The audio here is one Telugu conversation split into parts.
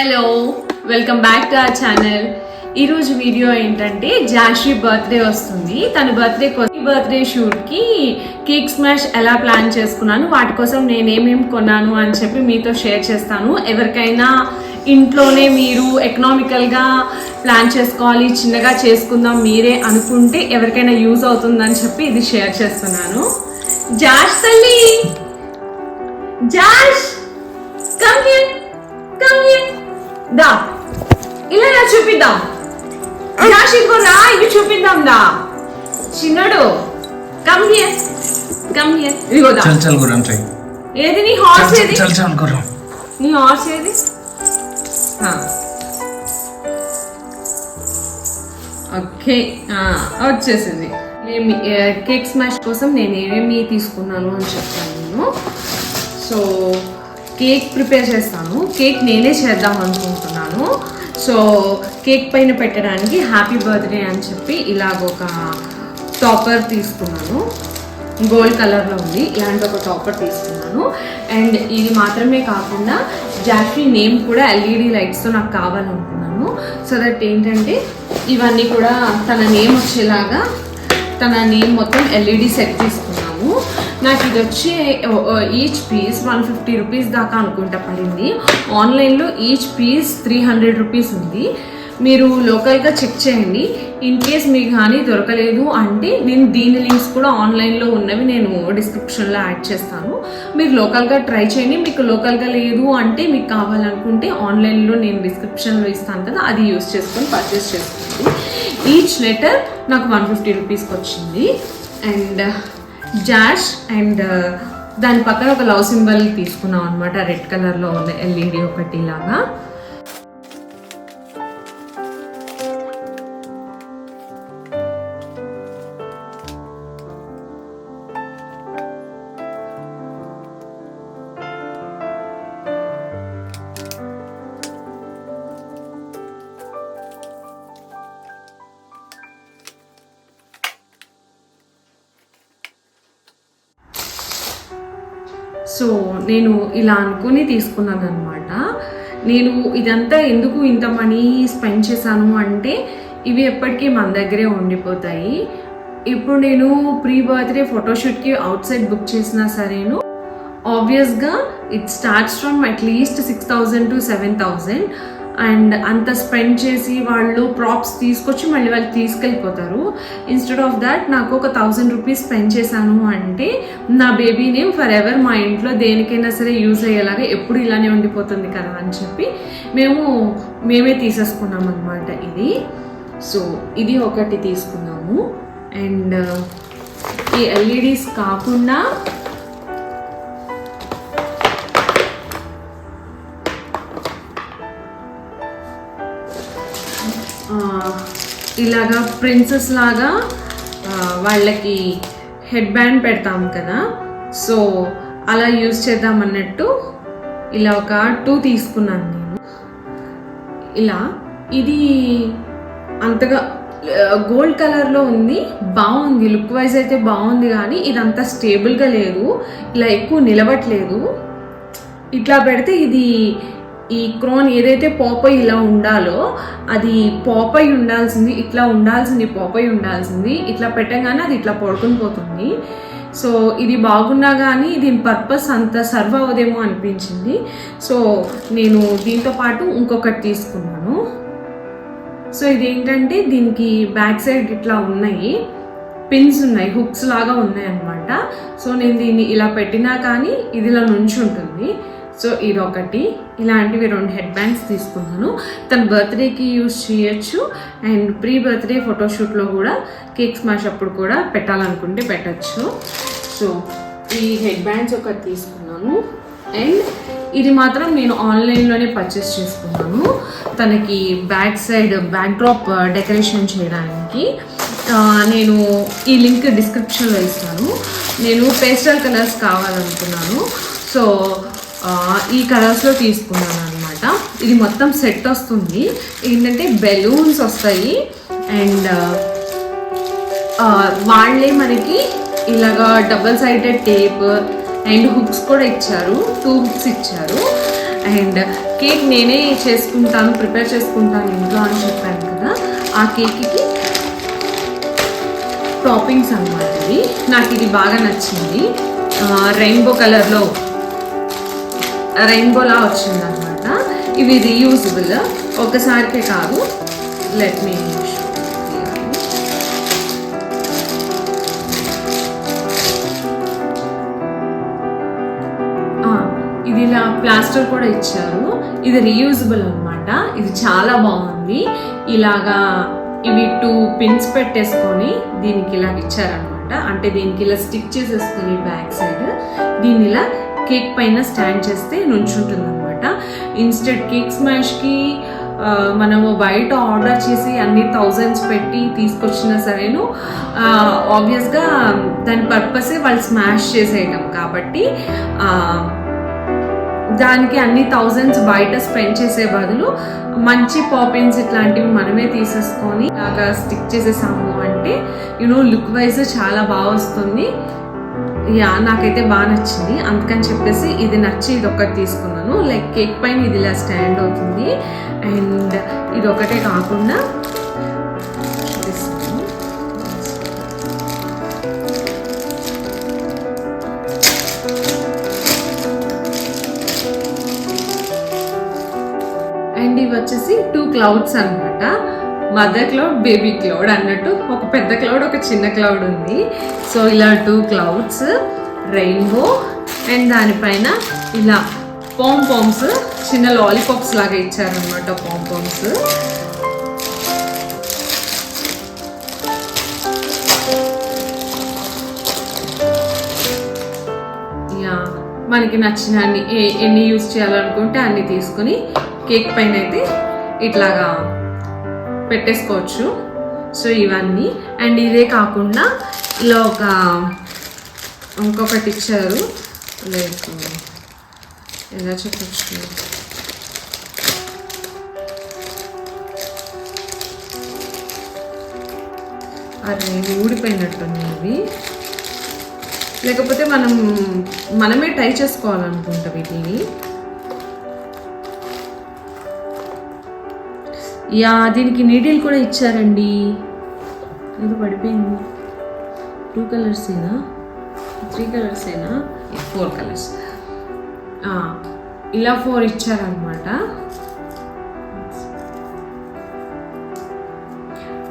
Hello, welcome back to our channel. ఈరోజు వీడియో ఏంటంటే జాషి బర్త్డే వస్తుంది. తన బర్త్డే షూట్కి కేక్ స్మాష్ ఎలా ప్లాన్ చేసుకున్నాను, వాటి కోసం నేనేమేమి కొన్నాను అని చెప్పి మీతో షేర్ చేస్తాను. ఎవరికైనా ఇంట్లోనే మీరు ఎకనామికల్గా ప్లాన్ చేసుకోవాలి, చిన్నగా చేసుకుందాం మీరే అనుకుంటే ఎవరికైనా యూజ్ అవుతుందని చెప్పి ఇది షేర్ చేస్తున్నాను. జాష్ తల్లి, Josh come here, come here, దా ఇలా చూపిద్దాం. జాష్ ఇదిగో రా, ఇవి చూపిద్దాం దా. చిన్నడు కమ్ హియర్, కమ్ హియర్, ఇదిగో దా. చల్ చల్ గురం ట్రై. ఏది నీ హార్స్? ఏది చల్ చల్ గురం, నీ హార్స్ ఏది? ఓకే, వచ్చేసింది. కేక్ స్మాష్ కోసం నేను ఏమేమి తీసుకున్నాను అని చెప్తాను నేను. సో కేక్ ప్రిపేర్ చేస్తాను. కేక్ నేనే చేద్దాం అనుకుంటున్నాను. సో కేక్ పైన పెట్టడానికి హ్యాపీ బర్త్డే అని చెప్పి ఇలాగ ఒక టాపర్ తీసుకున్నాను. గోల్డ్ కలర్లో ఉంది. ఇలాంటి ఒక టాపర్ తీసుకున్నాను. అండ్ ఇది మాత్రమే కాకుండా జాఫీ నేమ్ కూడా ఎల్ఈడి లైట్స్తో నాకు కావాలనుకున్నాను. సో దట్ ఏంటంటే ఇవన్నీ కూడా తన నేమ్ వచ్చేలాగా తన నేమ్ మొత్తం ఎల్ఈడి సెట్ తీసుకున్నాము. నాకు ఇది వచ్చి ఈచ్ పీస్ 150 రూపీస్ దాకా అనుకుంటా పడింది. ఆన్లైన్లో ఈచ్ పీస్ 300 రూపీస్ ఉంది. మీరు లోకల్గా చెక్ చేయండి. ఇన్ కేస్ మీకు కానీ దొరకలేదు అంటే నేను దీని లింక్స్ కూడా ఆన్లైన్లో ఉన్నవి నేను డిస్క్రిప్షన్లో యాడ్ చేస్తాను. మీరు లోకల్గా ట్రై చేయండి. మీకు లోకల్గా లేదు అంటే మీకు కావాలనుకుంటే ఆన్లైన్లో నేను డిస్క్రిప్షన్లో ఇస్తాను కదా, అది యూస్ చేసుకొని పర్చేస్ చేసుకోండి. ఈచ్ లెటర్ నాకు 150 రూపీస్కి వచ్చింది. అండ్ జాష్ అండ్ దాని పక్కన ఒక లవ్ సింబల్ తీసుకున్నాం అనమాట. రెడ్ కలర్లో ఉన్న ఎల్ఈడి ఒకటి లాగా. సో నేను ఇలా అనుకుని తీసుకున్నాను అనమాట. నేను ఇదంతా ఎందుకు ఇంత మనీ స్పెండ్ చేశాను అంటే ఇవి ఎప్పటికీ మన దగ్గరే ఉండిపోతాయి. ఇప్పుడు నేను ప్రీ బర్త్డే ఫోటోషూట్కి అవుట్ సైడ్ బుక్ చేసినా సరేను ఆబ్వియస్గా it starts from at least 6,000 to 7,000. And అంత స్పెండ్ చేసి వాళ్ళు ప్రాప్స్ తీసుకొచ్చి మళ్ళీ వాళ్ళు తీసుకెళ్ళిపోతారు. ఇన్స్టెడ్ ఆఫ్ దాట్ నాకు ఒక 1,000 రూపీస్ స్పెండ్ చేశాను అంటే నా బేబీ నేమ్ ఫర్ ఎవర్ మా ఇంట్లో దేనికైనా సరే యూజ్ అయ్యేలాగా ఎప్పుడు ఇలానే ఉండిపోతుంది కదా అని చెప్పి మేమే తీసేసుకున్నాం అనమాట ఇది. సో ఇది ఒకటి తీసుకున్నాము. అండ్ ఈ ఎల్ఈడీస్ కాకుండా ఇలాగా ప్రిన్సెస్ లాగా వాళ్ళకి హెడ్ బ్యాండ్ పెడతాం కదా, సో అలా యూజ్ చేద్దామన్నట్టు ఇలా ఒక 2 తీసుకున్నాను నేను. ఇలా ఇది అంతగా గోల్డ్ కలర్లో ఉంది, బాగుంది, లుక్ వైజ్ అయితే బాగుంది. కానీ ఇదంతా స్టేబుల్గా లేదు, ఇలా ఎక్కువ నిలబట్లేదు. ఇట్లా పెడితే ఇది ఈ క్రోన్ ఏదైతే పాపై ఇలా ఉండాలో అది పాపై ఉండాల్సింది, ఇట్లా ఉండాల్సింది, పాపై ఉండాల్సింది. ఇట్లా పెట్టగానే అది ఇట్లా పడుకుని పోతుంది. సో ఇది బాగున్నా కానీ దీని పర్పస్ అంత సర్వ్ అవ్వదేమో అనిపించింది. సో నేను దీంతో పాటు ఇంకొకటి తీసుకున్నాను. సో ఇదేంటంటే దీనికి బ్యాక్ సైడ్ ఇట్లా ఉన్నాయి, పిన్స్ ఉన్నాయి, హుక్స్ లాగా ఉన్నాయి అన్నమాట. సో నేను దీన్ని ఇలా పెట్టినా కానీ ఇది ఇలా నుంచి ఉంటుంది. సో ఇదొకటి, ఇలాంటివి 2 హెడ్ బ్యాండ్స్ తీసుకున్నాను. తన బర్త్డేకి యూజ్ చేయొచ్చు అండ్ ప్రీ బర్త్డే ఫోటోషూట్లో కూడా కేక్ స్మాష్ అప్పుడు కూడా పెట్టాలనుకుంటే పెట్టచ్చు. సో ఈ హెడ్ బ్యాండ్స్ ఒకటి తీసుకున్నాను. అండ్ ఇది మాత్రం నేను ఆన్లైన్లోనే పర్చేస్ చేసుకున్నాను. తనకి back side back drop decoration చేయడానికి. నేను ఈ లింక్ డిస్క్రిప్షన్లో ఇస్తాను. నేను పేస్టల్ కలర్స్ కావాలనుకున్నాను. సో ఈ కలర్స్లో తీసుకున్నాను అనమాట. ఇది మొత్తం సెట్ వస్తుంది. ఏంటంటే బెలూన్స్ వస్తాయి అండ్ వాళ్ళే మనకి ఇలాగా double sided tape and hooks కూడా ఇచ్చారు. 2 హుక్స్ ఇచ్చారు. అండ్ కేక్ నేనే చేసుకుంటాను, ప్రిపేర్ చేసుకుంటాను ఇంట్లో అని చెప్పాను కదా, ఆ కేక్కి టాపింగ్స్ అన్నమాట. ఇది నాకు ఇది బాగా నచ్చింది. రెయిన్బో కలర్లో రెయిన్బోలా వచ్చింది అనమాట. ఇవి రీయూజబుల్, ఒకసారికే కాదు. లెట్ మీ ఇది ఇలా ప్లాస్టర్ కూడా ఇచ్చారు. ఇది రీయూజబుల్ అనమాట. ఇది చాలా బాగుంది. ఇలాగా ఇవి 2 పిన్స్ పెట్టేసుకొని దీనికి ఇలా ఇచ్చారనమాట. అంటే దీనికి ఇలా స్టిక్ చేసేసుకొని బ్యాక్ సైడ్ దీన్ని ఇలా కేక్ పైన స్టాండ్ చేస్తే నుంచుంటుంది అనమాట. ఇన్స్టెంట్ కేక్ స్మాష్కి మనము బయట ఆర్డర్ చేసి అన్ని థౌజండ్స్ పెట్టి తీసుకొచ్చినా సరేను, ఆబ్వియస్గా దాని పర్పసే వాళ్ళు స్మాష్ చేసేయడం కాబట్టి దానికి అన్ని థౌజండ్స్ బయట స్పెండ్ చేసే బదులు మంచి పాపిన్స్ ఇట్లాంటివి మనమే తీసేసుకొని బాగా స్టిక్ చేసేసాము అంటే లుక్ వైజ్ చాలా బాగా వస్తుంది. నాకైతే బాగా నచ్చింది. అందుకని చెప్పేసి ఇది నచ్చి ఇది ఒకటి తీసుకున్నాను. లైక్ కేక్ పైన ఇది ఇలా స్టాండ్ అవుతుంది. అండ్ ఇది ఒకటే కాకుండా అండ్ ఇవి వచ్చేసి 2 క్లౌడ్స్ అనమాట. మదర్ క్లౌడ్, బేబీ క్లౌడ్ అన్నట్టు ఒక పెద్ద క్లౌడ్, ఒక చిన్న క్లౌడ్ ఉంది. సో ఇలా 2 క్లౌడ్స్, రెయిన్బో, అండ్ దానిపైన ఇలా పామ్స్, చిన్న లాలీపాప్స్ లాగా ఇచ్చారనమాట. పామ్స్ మనకి నచ్చిన ఎన్ని యూజ్ చేయాలనుకుంటే అన్ని తీసుకుని కేక్ పైన అయితే ఇట్లాగా పెట్టేసుకోవచ్చు. సో ఇవన్నీ. అండ్ ఇదే కాకుండా ఇలా ఇంకొకటి ఇచ్చారు. లైక్ ఎలా చెప్పచ్చు, అరే ఊడిపోయినట్టుంది ఇవి. లేకపోతే మనమే ట్రై చేసుకోవాలనుకుంటాం వీటిని. దీనికి నీడిల్ కూడా ఇచ్చారండి. ఇది పడిపోయింది. 2 కలర్సేనా, 3 కలర్సేనా, 4 కలర్స్. ఇలా 4 ఇచ్చారనమాట.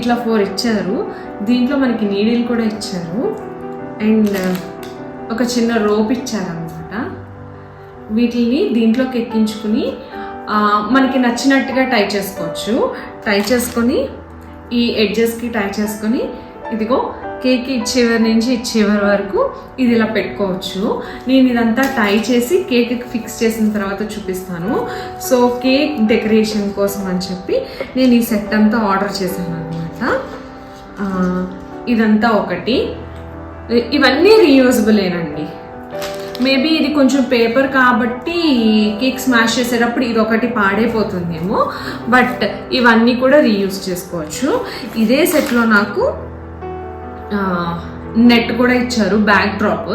ఇట్లా 4 ఇచ్చారు. దీంట్లో మనకి నీడిల్ కూడా ఇచ్చారు. అండ్ ఒక చిన్న రోప్ ఇచ్చారనమాట. వీటిని దీంట్లోకి ఎక్కించుకుని మనకి నచ్చినట్టుగా టై చేసుకోవచ్చు. టై చేసుకొని ఈ ఎడ్జెస్కి టై చేసుకొని ఇదిగో కేక్ చివరి నుంచి చివరి వరకు ఇది ఇలా పెట్టుకోవచ్చు. నేను ఇదంతా టై చేసి కేక్కి ఫిక్స్ చేసిన తర్వాత చూపిస్తాను. సో కేక్ డెకరేషన్ కోసం అని చెప్పి నేను ఈ సెట్ అంతా ఆర్డర్ చేశాను అనమాట. ఇదంతా ఒకటి. ఇవన్నీ రీయూజబులేనండి. మేబీ ఇది కొంచెం పేపర్ కాబట్టి కేక్ స్మాష్ చేసేటప్పుడు ఇది ఒకటి పాడైపోతుందేమో, బట్ ఇవన్నీ కూడా రీయూజ్ చేసుకోవచ్చు. ఇదే సెట్లో నాకు నెట్ కూడా ఇచ్చారు, బ్యాక్ డ్రాప్.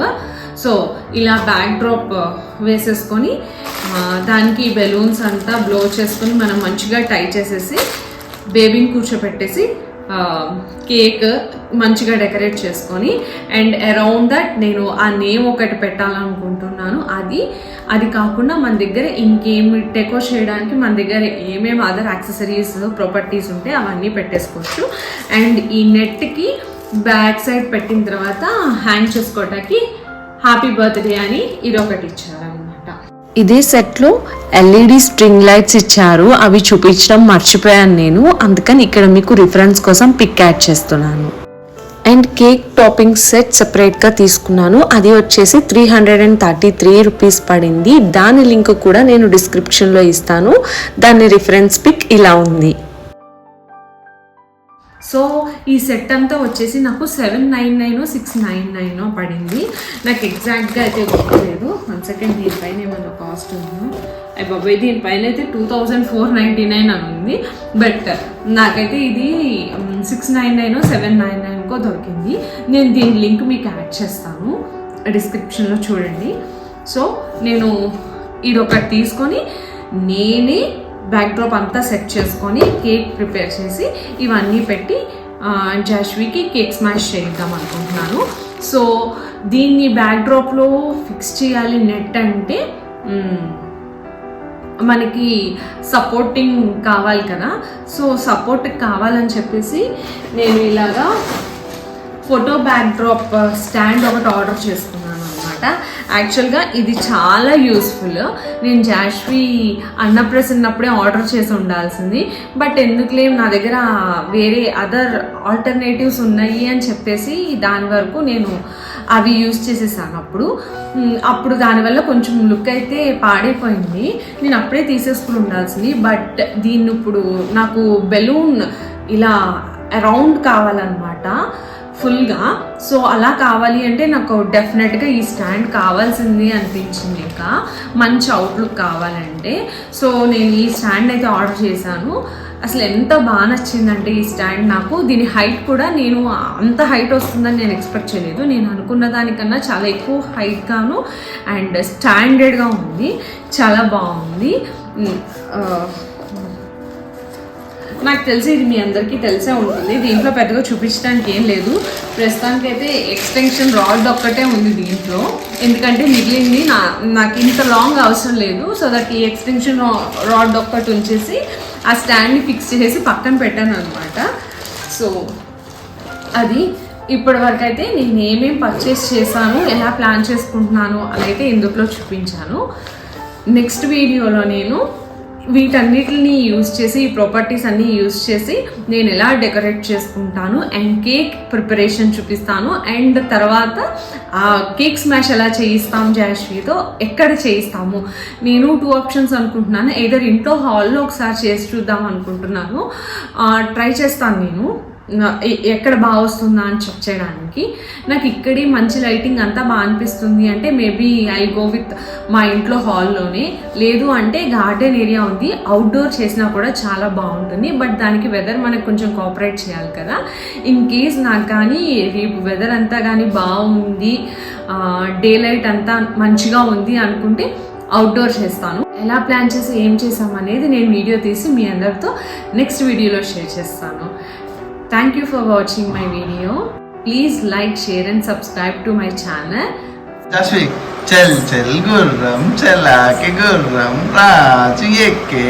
సో ఇలా బ్యాక్ డ్రాప్ వేసేసుకొని దానికి బెలూన్స్ అంతా బ్లో చేసుకొని మనం మంచిగా టై చేసేసి బేబీని కూర్చోపెట్టేసి కేక్ మంచిగా డెకరేట్ చేసుకొని అండ్ అరౌండ్ దట్ నేను ఆ నేమ్ ఒకటి పెట్టాలనుకుంటున్నాను. అది కాకుండా మన దగ్గర ఇంకేమి డెకోర్ చేయడానికి మన దగ్గర ఏమేమి అదర్ యాక్సెసరీస్ ప్రాపర్టీస్ ఉంటే అవన్నీ పెట్టేసుకోవచ్చు. అండ్ ఈ నెట్కి బ్యాక్ సైడ్ పెట్టిన తర్వాత హ్యాంగ్ చేసుకోవటానికి హ్యాపీ బర్త్డే అని ఇది ఒకటి ఇచ్చారనమాట. ఇదే సెట్లో LED స్ట్రింగ్ లైట్స్ ఇచ్చారు. అవి చూపించడం మర్చిపోయాను నేను, అందుకని ఇక్కడ మీకు రిఫరెన్స్ కోసం పిక్ యాడ్ చేస్తున్నాను. అండ్ కేక్ టాపింగ్ సెట్ సెపరేట్గా తీసుకున్నాను. అది వచ్చేసి 333 రూపీస్ పడింది. దాని లింక్ కూడా నేను డిస్క్రిప్షన్లో ఇస్తాను. దాని రిఫరెన్స్ పిక్ ఇలా ఉంది. సో ఈ సెట్ అంతా వచ్చేసి నాకు 799 699 పడింది. నాకు ఎగ్జాక్ట్గా అయితే గుర్తులేదు. 1 సెకండ్, దీనిపైన ఏమన్నా కాస్ట్ ఉందో. బాబాయ్ దీనిపైన అయితే 2499 అని ఉంది. బట్ నాకైతే ఇది 699 799 దొరికింది. నేను దీని లింక్ మీకు యాడ్ చేస్తాను డిస్క్రిప్షన్లో చూడండి. సో నేను ఇది ఒకటి తీసుకొని నేనే బ్యాక్డ్రాప్ అంతా సెట్ చేసుకొని కేక్ ప్రిపేర్ చేసి ఇవన్నీ పెట్టి జాష్వికి కేక్ స్మాష్ చేద్దాం అనుకుంటున్నాను. సో దీన్ని బ్యాక్డ్రాప్లో ఫిక్స్ చేయాలి నెట్ అంటే మనకి సపోర్టింగ్ కావాలి కదా. సో సపోర్ట్ కావాలని చెప్పేసి నేను ఇలాగా ఫోటో బ్యాక్డ్రాప్ స్టాండ్ ఒకటి ఆర్డర్ చేసుకున్నాను అనమాట. యాక్చువల్గా ఇది చాలా యూస్ఫుల్. నేను జాష్వి అన్నప్రసన్నప్పుడే ఆర్డర్ చేసి ఉండాల్సింది, బట్ ఎందుకులే నా దగ్గర వేరే అదర్ ఆల్టర్నేటివ్స్ ఉన్నాయి అని చెప్పేసి దాని వరకు నేను అవి యూజ్ చేసేసాను. అప్పుడు దానివల్ల కొంచెం లుక్ అయితే పాడైపోయింది. నేను అప్పుడే తీసేసుకుని ఉండాల్సింది. బట్ దీన్ని ఇప్పుడు నాకు బెలూన్ ఇలా అరౌండ్ కావాలన్నమాట ఫుల్గా. సో అలా కావాలి అంటే నాకు డెఫినెట్గా ఈ స్టాండ్ కావాల్సింది అనిపించింది. ఇంకా మంచి అవుట్లుక్ కావాలంటే సో నేను ఈ స్టాండ్ అయితే ఆర్డర్ చేశాను. అసలు ఎంత బాగా నచ్చిందంటే ఈ స్టాండ్ నాకు. దీని హైట్ కూడా నేను అంత హైట్ వస్తుందని నేను ఎక్స్పెక్ట్ చేయలేదు. నేను అనుకున్న దానికన్నా చాలా ఎక్కువ హైట్గాను అండ్ స్టాండర్డ్గా ఉంది. చాలా బాగుంది. నాకు తెలిసి ఇది మీ అందరికీ తెలిసే ఉంటుంది. దీంట్లో పెద్దగా చూపించడానికి ఏం లేదు. ప్రస్తుతానికైతే ఎక్స్టెన్షన్ రాడ్ ఒక్కటే ఉంది దీంట్లో, ఎందుకంటే మిగిలింది నాకు ఇంత లాంగ్ అవసరం లేదు. సో దట్ ఈ ఎక్స్టెన్షన్ రాడ్ ఒక్కటి ఉంచేసి ఆ స్టాండ్ని ఫిక్స్ చేసి పక్కన పెట్టాను అనమాట. సో అది ఇప్పటి వరకు అయితే నేను ఏమేమి పర్చేస్ చేశాను, ఎలా ప్లాన్ చేసుకుంటున్నాను అనైతే ఇందులో చూపించాను. నెక్స్ట్ వీడియోలో నేను వీటన్నిటిని యూజ్ చేసి, ఈ ప్రాపర్టీస్ అన్నీ యూజ్ చేసి నేను ఎలా డెకరేట్ చేసుకుంటాను అండ్ కేక్ ప్రిపరేషన్ చూపిస్తాను. అండ్ తర్వాత కేక్ స్మాష్ ఎలా చేయిస్తాం జాష్వితో, ఎక్కడ చేయిస్తాము. నేను 2 ఆప్షన్స్ అనుకుంటున్నాను. ఏదర్ ఇంట్లో హాల్లో ఒకసారి చేసి చూద్దాం అనుకుంటున్నాను. ట్రై చేస్తాను నేను ఎక్కడ బాగా వస్తుందా అని చెక్ చేయడానికి. నాకు ఇక్కడే మంచి లైటింగ్ అంతా బాగా అనిపిస్తుంది అంటే మేబీ ఐ గో విత్ మా ఇంట్లో హాల్లోనే. లేదు అంటే గార్డెన్ ఏరియా ఉంది, అవుట్డోర్ చేసినా కూడా చాలా బాగుంటుంది. బట్ దానికి వెదర్ మనకు కొంచెం కోఆపరేట్ చేయాలి కదా. ఇన్ కేస్ నాకు కానీ రేపు వెదర్ అంతా కానీ బాగుంది, డే లైట్ అంతా మంచిగా ఉంది అనుకుంటే అవుట్డోర్ చేస్తాను. ఎలా ప్లాన్ చేసి ఏం చేసామనేది నేను వీడియో తీసి మీ అందరితో నెక్స్ట్ వీడియోలో షేర్ చేస్తాను. Thank you for watching my video. Please like, share and subscribe to my channel. జాష్వి చల్ చల్ గుర్రం చలాకి గుర్రం రాజు ఎక్కే